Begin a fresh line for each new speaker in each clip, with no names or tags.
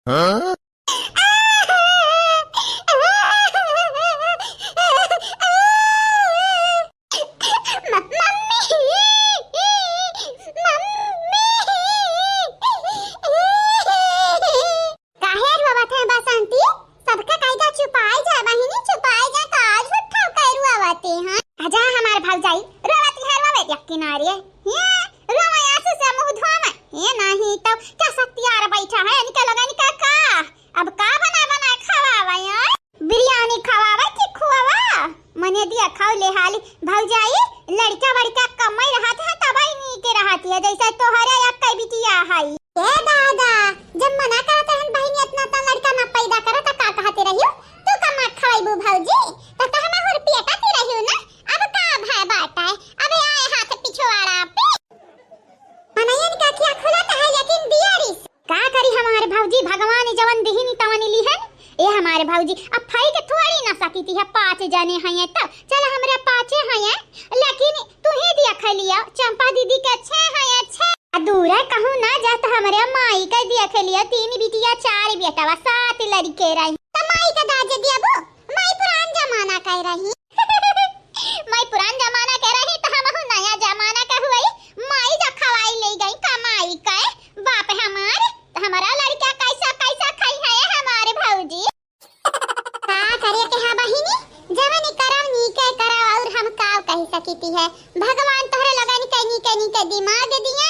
हाँ?
लड़का वड़का कमाई रहत है तबाई नी के रहत है जैसे तोहरे या कई बिटिया हई ए दादा जब मना करत हन बहिनी इतना त लड़का ना पैदा करत का कहते रहियो तू कमा खवाइबू भौजी त कहमा हो रुपया काती रहियो ना अब का भाई बाटा है अबे आए हाथ पिछवाड़ा पे मनयन का क्या खुलत है लेकिन दियारी का करी हमारे भौजी भगवान जवन दिहिनी तवन लिहन ए हमारे भौजी अब फाई के थोड़ी ना सकीती है 5 जने हैं त चल हमरे 5 हैं लेकिन तू ही दिया खलिया चंपा दीदी के अच्छे हैं अच्छे दूर कहूं ना जात हमरे माई का दिया खलिया 3 बिटिया 4 बेटावा 7 लड़के रही त माई का दाज दियाबो माई पुरान जमाना कह रही माई पुरान जमाना कह रही त हम नया जमाना का हुई माई जा खवाई ले गई कमाई का बाप हमार हमारा लड़का कैसा कैसा खाई है हमारे भौजी का करे के हा बहिनी जवानी कराव नी के कराव और हम काव कह सकीती है भगवान तोहरे लगानी कनी के दिमाग दिए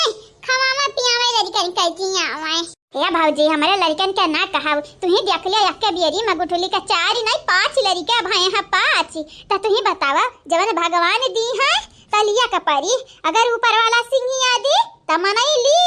खवावा पियावे लड़कन के जिया आवे ए भौजी हमारे लड़कन के ना कहाव तू ही देख लिया एक के बियरी में गुठुली का 4 नहीं 5 लड़के भाई है 5 त तू ही बतावा जवन भगवान दी है तलिया का परी अगर ऊपर वाला सिंहिया दी त मनई ली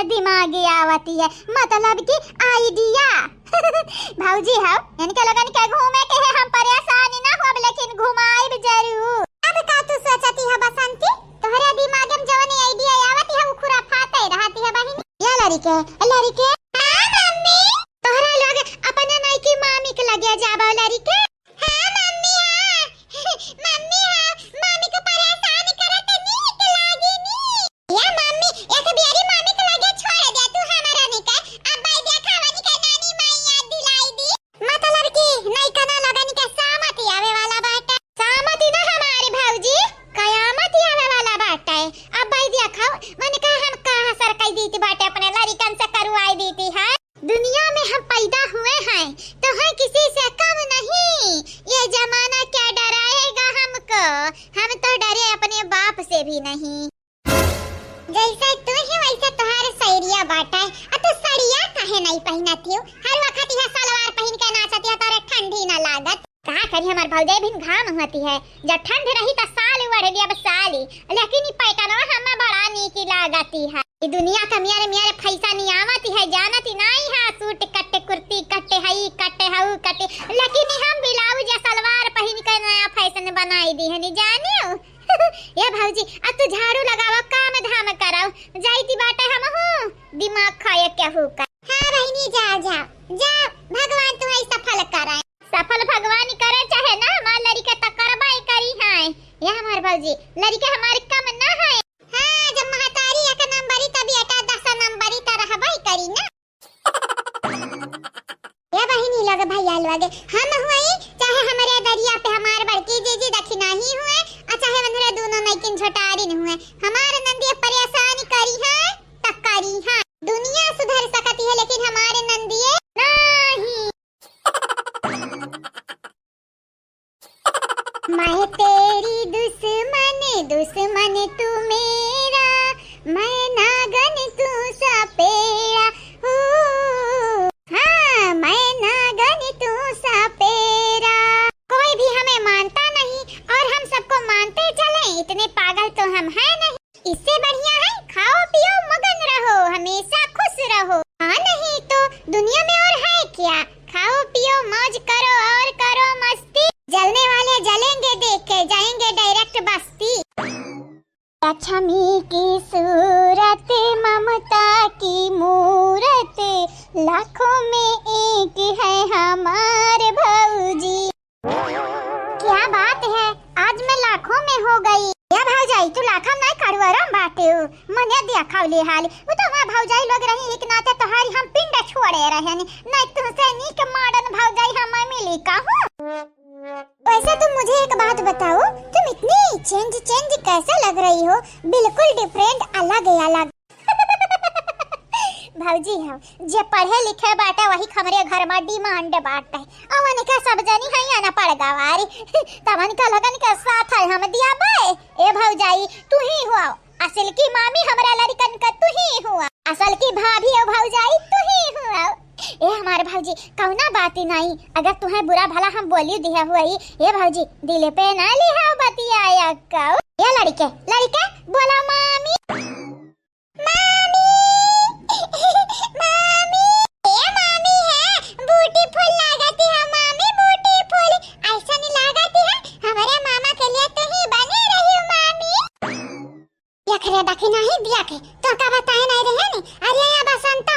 है मतलब कि आइडिया भौजी है इनके लगन के घूमे के है हम परेशानी ना हो लेकिन घुमाइब जरूर अब का तू सोचती है बसंती तोहरे दिमाग में जवन आइडिया आवत है वो खुराफात है रहती है बहिनी ये लड़के हां मम्मी तोहरा लगे अपने नाई की मामी के लगे जाबा लड़के हां मम्मी हां मम्मी हां मामी को परेशान करत नीक लागे नी या मम्मी एक बियारी मामी के लगे छोड़ दे तू हमारा निका अब भाई देखावनी के नानी माई याद दिलाई दी मतलब कि नहीं कना लगन के सामती आवे वाला बाटा सामती ना हमारे भौजी कयामत आवे वाला बाटा है अब भाई देखाओ मैंने कहा हम कहां सरकाई देती बाटे अपने लड़कन से करवाई देती है दुनिया में हम पैदा हुए हैं तो है किसी से कम नहीं ये जमाना क्या डराएगा हमको हम तो डरे अपने बाप से भी नहीं जैसे तू ही वैसे तुम्हारे सैरिया बाटा है तो सड़िया काहे नहीं पहनती हो हर वक्त यह सलवार पहन के नाचती है तोरे ठंडी ना लागत का करी हमार भौजाई भी घाम होती है जब ठंड रही तो साल उड़ लिया बस साली लेकिन ई पैटर्न हमें बड़ा नीक लागती है ई दुनिया का मेरे पैसा नहीं आवती है जानती नहीं है सूट कट्टे कुर्ती कट्टे हई कट्टे हाउ कट्टे लेकिन हम ब्लाउज या सलवार पहन के नया फैशन बनाई दी है नहीं जानियो ये भौजी अब तू झाड़ू लगावा काम धाम कराओ जाईती बाटे हम हूं दिमाग खाए क्या होगा हां बहिनी जा भगवान तुम्हें सफल कराए सफल भगवान करे चाहे ना हमार लड़का त करबाई करी है ये हमार भौजी लड़का हमारे कम ना है हां जब महतारी एक नंबरी तभी एटा 10 नंबरी त रहबाई करी ना ये बहिनी लगे भैया लगे हम हुई चाहे हमारे दरिया पे हमार बड़की जीजी दक्षिणा ही हुए चाहे वंदरे दोनों नैकिन छोटारी न हुए हमारे नंदी परेशानी करी है तकरी है दुनिया सुधर सकती है लेकिन हमारे नंदी नहीं मैं तेरी दुश्मन लक्ष्मी की सूरत, ममता की मूरत, लाखों में एक है हमारे भौजी। क्या बात है, आज मैं लाखों में हो गई। या भौजाई तू लाखों नहीं करवरम बाटे हो, मने देखा ले हाल वो तो हमार भौजाई लोग रही एक नाते तोहारी हम पिंड छोड़े रहे नहीं तुमसे नीक मॉडर्न भौजाई हम मिली कहूं। वैसे तुम मुझे एक बात बताओ, तुम इतनी चेंज कैसे लग रही हो, बिल्कुल डिफरेंट अलग अलग। भौजी हम जे पढ़े लिखे बाटे वही हमरे घर में डिमांड बाटे, अवन का सब जनी है या ना पड़ गवारी तवन का लगन के साथ है हम दिया बे। ए भौजाई तू ही हुआ असल की मामी, हमरा लड़कन का तू ही हुआ असल की भाभी। ओ भौजाई तू ही हुआ। ए हमारे भौजी कौना बात नहीं, अगर तुम्हें बुरा भला हम बोली दिया हुआ ही, ए भौजी दिल पे ना लिहा बतिया का। ये लड़के बोला मामी मामी मामी। ए मामी है ब्यूटीफुल लागती है मामी, ब्यूटीफुल ऐसा नहीं लागती है हमारे मामा के लिए तो ही बने रही हो मामी। यखरे दखी नहीं दिया के तो का बताए नहीं रहे नी। अरे या बसंत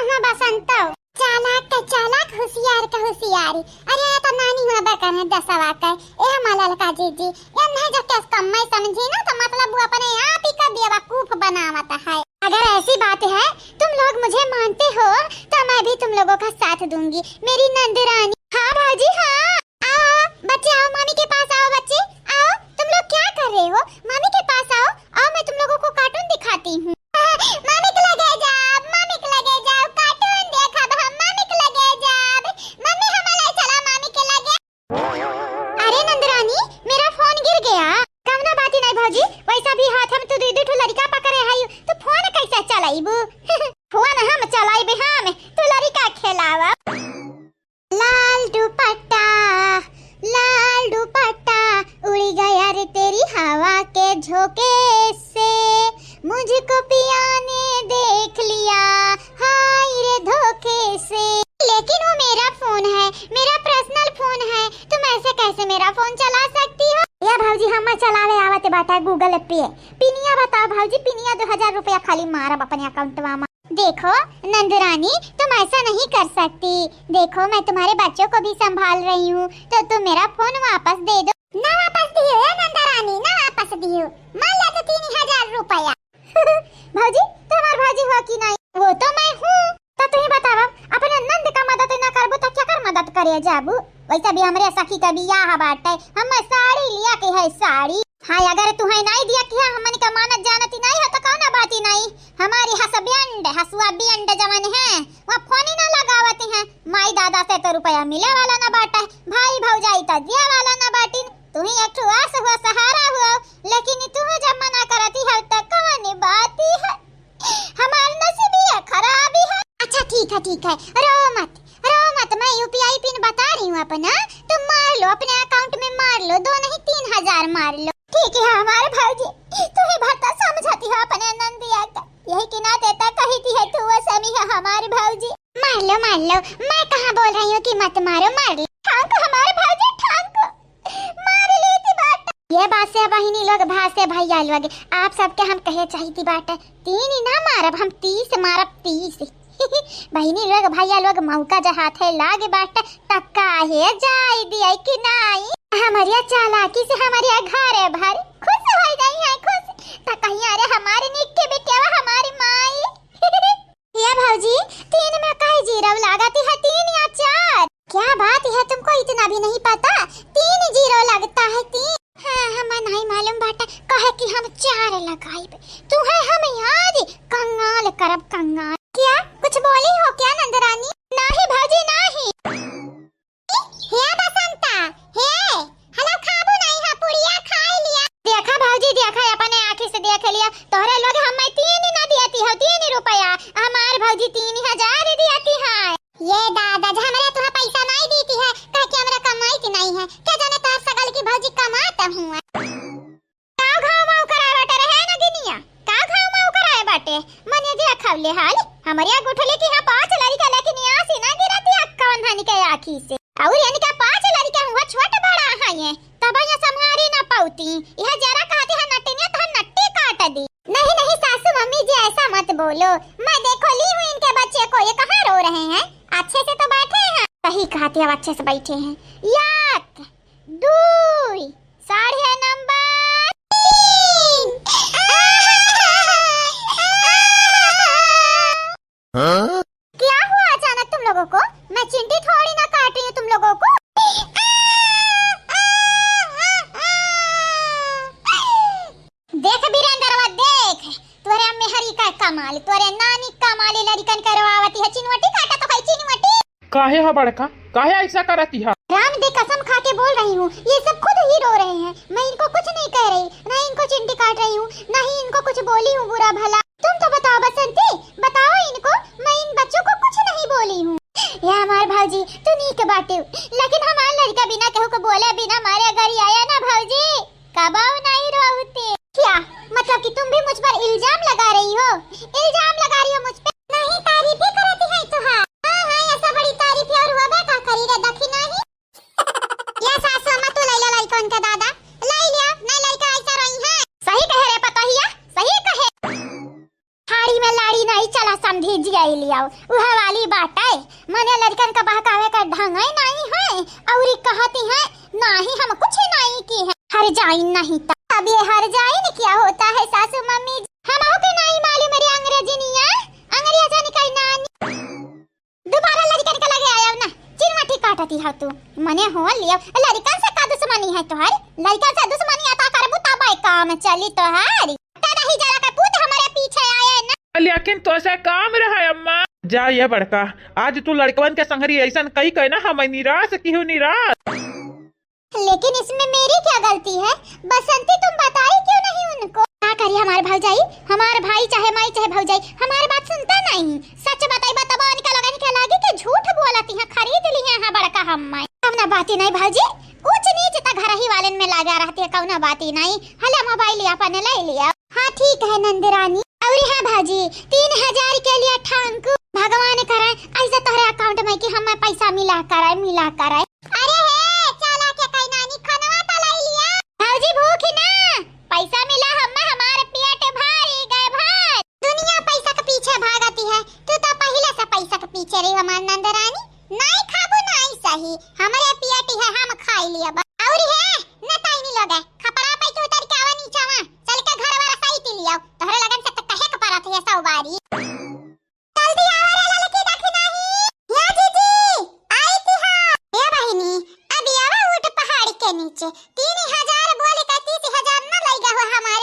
चालाक होशियार का होशियारी। अरे तो नानी हुआ बकन है दसवा का ए हमारा का जीजी ये नहीं जब कैस कम मैं समझी ना तो मतलब वो अपने आप ही का बेवकूफ बनावता है। अगर ऐसी बात है तुम लोग मुझे मानते हो तो मैं भी तुम लोगों का साथ दूंगी मेरी नंदरानी। हाँ भाजी हाँ, आओ बच्चे आओ मामी के पास आओ, बच्चे आओ। तुम लोग क्या कर रहे हो, मामी के पास आओ। आओ मैं तुम लोगों को कार्टून दिखाती हूँ। मामी के लगे जाओ, मामी के लगे जाओ, कार्टून देखा हम मामी के लगे जाओ। मम्मी हमारे चला मामी के लगे। अरे नंदरानी मेरा फोन गिर गया। कवना बात नहीं भौजी, वैसा भी हाथ हम तो दू लड़का पकड़े है तो फोन कैसे चलाईबू फोन हम चलाईबे हम तू लड़का खेलावा। लाल दुपट्टा उड़ गया रे तेरी हवा के झोंके से, मुझको पिया ने देख लिया हाय रे धोखे से। लेकिन वो मेरा फोन है, मेरा पर्सनल फोन है, तुम ऐसे कैसे मेरा फोन चला सकती हो। या भौजी हम चलावे आवत बाटा गूगल पे। पिनिया बताओ भौजी, पिनिया 2000 रुपया खाली मारब अपने अकाउंट में। देखो नंदरानी तुम ऐसा नहीं कर सकती, देखो मैं तुम्हारे बच्चों को भी संभाल रही हूँ तो तुम मेरा फोन वापस दे दो। ना वापस दियो नंदरानी, ना वापस दियो, मान ला तो 3000 रुपया। भौजी तुम्हार भाजी हो कि नहीं? वो तो मैं हूँ, तो तुम बताओ अपने नंद का मदद न करबो तो क्या कर मदद करे जाबू। वैसे भी हमरे सखी का बियाह बाटे, हम साड़ी लिया के है साड़ी। हाँ अगर तुम्हें नहीं दिया कि हमन का मानत जानती नहीं है तो कौन बात ही नहीं। हमारी हसुआ बियंड जवन है वो फोन ही ना लगावती है। माई दादा से तो रुपया मिले वाला ना बाटा, भाई भौजाई तो दिया वाला ना बाटी। तुम्ही एक ठो आस हुआ सहारा हुआ, लेकिन तुम जब मना करती है तो कौन बात है। हमार नसीब है खराबी है। अच्छा ठीक है रो मत, मैं यूपीआई पिन बता रही हूँ अपना, तुम मार लो अपने अकाउंट में, मार लो 2 नहीं 3000 मार लो। ठीक है हमारे भाजी, तुम्हें भरता समझाती है अपने नंदिया का, यही कि ना देता कहती है तू वो समी है हमारे भाजी। मार लो मैं कहाँ बोल रही हूँ कि मत मारो, मार लो ठाक हमारे भाजी, ठाक मार लेती बात। ये बात से बहिनी लोग भाषे भैया लोग आप सबके हम कहे चाहिए बात, 3 ही ना मारब हम 30 मारब 30। बहिनी लोग भैया लोग मौका जहां थे लागे बाट तक्का है जाई दिया कि नहीं। हमारी चालाकी से हमारे घर भर खुश हो गई है, खुश त कहीं अरे हमारे निक्के बेटे हमारी माई। ये भौजी 3 में कई जीरो लगाती है, 3 या 4? क्या बात है तुमको इतना भी नहीं पता, 3 जीरो लगता है 3। हाँ हमें नहीं मालूम बाटा, कहे कि हम 4 लगाइब, तुम्हें हम याद कंगाल करब कंगाल। क्या कुछ बोली हो क्या नंदरानी? नहीं भाजी नहीं। हे बसंता हे हलो खाबू नहीं है, पुड़िया खा लिया। देखा भाजी देखा अपने आंखी से देख लिया, तोहरे लोग हमें 3 ही ना दियाती है, 3 रुपया हमार भाजी 3000 दियाती है। ये दादा जी हमारे तुम्हें पैसा नहीं देती है, कह के हमरा कमाई की नहीं है, क्या जाने तोहर सगल की भाजी कमाता हूं। का घाव कराए बाटे रहे ना गिनिया, का घाव कराए बाटे मने देखा ले हाल हमारे गुठले की हां 5 लड़का लेकिन यहाँ से ना गिरती अक्कावन धानी के आँखी से, और यानी का 5 लड़का हुआ छोटा बड़ा है ये तब यहाँ संहारी ना पाउती। यह जरा कहते हैं नट्टी ने तो नट्टी काट दी। नहीं नहीं सासू मम्मी जी ऐसा मत बोलो, मैं देखो ली हूँ इनके बच्चे को, ये कहाँ रो रहे हैं, अच्छे से तो बैठे हैं। सही कहते हैं, अच्छे से बैठे हैं। याक दुई साढ़े नंबर 3। क्या हुआ अचानक तुम लोगों को? मैं चिंटी थोड़ी ना काट रही हूँ तुम लोगों को। देख बीरेंद्रवा देख, तोरे अम्मे हरी का कमाल, तोरे नानी कमाल लड़कन करवावती है चिनवटी काटा तो है चिनवटी।
काहे है बड़का, काहे ऐसा करती है?
राम दे कसम खा के बोल रही हूँ, ये सब खुद ही रो रहे हैं, मैं इनको कुछ नहीं कह रही, ना इनको चिंटी काट रही हूँ, ना ही इनको कुछ बोली हूँ बुरा भला। तुम तो बताओ बसंती, बताओ इनको, मैं इन बच्चों को कुछ नहीं बोली हूँ। या हमारे भाजी तू नहीं के बाटे, लेकिन हमारे लड़का बिना कहू को बोले बिना मारे घर आया ना भाजी, कबाऊ नहीं रोते। क्या मतलब कि तुम भी मुझ पर इल्जाम लगा रही हो? इल्जाम लगा रही हो मुझ पे? नहीं तारीफ ही करती है तो हाँ हाँ ऐसा बड़ी तारीफ और हुआ बे का करी रे दखिना ही। या सासू मत तू लैला लइकन का दादा लै लिया, नहीं लइका ऐसा रही है। सही कहे रे पतोहिया, सही कहे। हाड़ी में लाड़ी नहीं चला समझी जिया लिया, उहा वाली बात है। मने लड़कन का बहकावे का ढंग ही नहीं है, और कहती है नहीं हम कुछ नहीं की है। हर जाइन नहीं था, अब ये हर जाइन क्या होता है सासू मम्मी? हम के नहीं मालूम मेरी अंग्रेजी नहीं है, अंग्रेजी जाने का नानी। दोबारा लड़कन का लगे आया ना, चिरमटी काटती है तू। मने हो लिया, लड़कन से का दुश्मनी है तोहर? लड़कन से दुश्मनी आता करबू तब काम चली तोहर। तेरा ही जरा का पूत हमारे पीछे आया ना।
लेकिन तो से काम रहा अम्मा। जा ये बड़का, आज तू लड़कवन के संगरी ऐसा कही कहना हम निराश की हूँ निराश।
लेकिन इसमें मेरी क्या गलती है? बसंती तुम बताई क्यों नहीं उनको? क्या करिए हमारे भौजाई, हमारे भाई चाहे माई चाहे भौजाई हमारी बात सुनता नहीं। सच बताई बताबो इनका लगा निकल लागे कि झूठ बोलती है, खरीद ली है बड़का हम माई। कौना बाती नहीं भौजी, ऊंच नीच त घर ही वाले में लगा रहती है, कौना बाती नहीं। हले मोबाइल अपन ले लिया। हाँ ठीक है नंदरानी। और हाँ भाजी 3000 के लिए ठांकू भगवान कराए ऐसा तोहरे अकाउंट में कि हमें पैसा मिला कराए। अरे हे चला के कई नानी खनवा त ले लिया। भाजी भूख ना, पैसा मिला हमारे पेट भर गए भर। दुनिया पैसा के पीछे भागती है, तू तो पहले से पैसा के पीछे रही हमार नंदरानी। नहीं खाबू नहीं सही, हमारे पेट है हम खाई लिया। और है न ताई नहीं लगे खपरा पे के उतर के आवा नीचावा, चल के घर वाला सही ती लिया। तोहरे लगन से कहे के परत है सब बारी। जल्दी आवा रे लड़की देखी नहीं। या जीजी आई थी हां ए बहिनी, अभी आवा उठ पहाड़ी के नीचे। 3000 बोले का 30000 न लगा हो हमारे